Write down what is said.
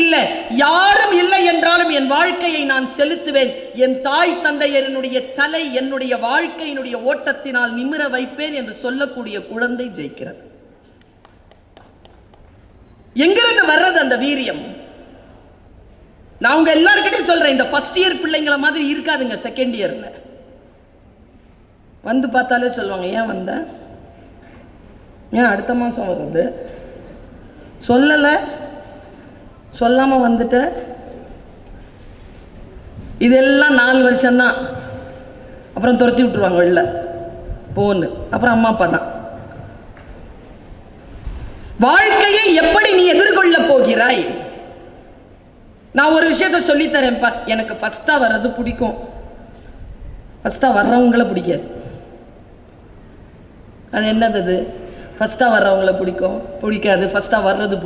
இல்லை, யாரும் இல்லை என்றாலும் என் வாழ்க்கையை நான் செலுத்துவேன், என் தாய் தந்தையரினுடைய தலை என்னுடைய வாழ்க்கையினுடைய ஓட்டத்தினால் நிமிர வைப்பேன் என்று சொல்லக்கூடிய குழந்தை ஜெயிக்கிறது. எங்கிருந்து வர்றது அந்த வீரியம்? நான் உங்க எல்லாருக்கிட்டையும் சொல்றேன், இந்த ஃபர்ஸ்ட் இயர் பிள்ளைங்களை மாதிரி இருக்காதுங்க. செகண்ட் இயர்ல வந்து பார்த்தாலே சொல்லுவாங்க, ஏன் வந்த, ஏன் அடுத்த மாதம் வருது, சொல்லலை, சொல்லாமல் வந்துட்ட. இதெல்லாம் 4 வருஷம்தான். அப்புறம் துரத்தி விட்டுருவாங்க வெளில போன்னு. அப்புறம் அம்மா அப்பா தான். வாழ்க்கையை எப்படி நீ எதிர்கொள்ள போகிறாய்? நான் ஒரு விஷயத்த சொல்லித்தரேன்ப்பா. எனக்கு ஃபர்ஸ்டா வர்றது பிடிக்கும், ஃபர்ஸ்டா வர்றவங்கள பிடிக்காது. அது என்னது? அது ஃபர்ஸ்டா வர்றவங்கள பிடிக்கும், பிடிக்காது. ஃபர்ஸ்டா வர்றது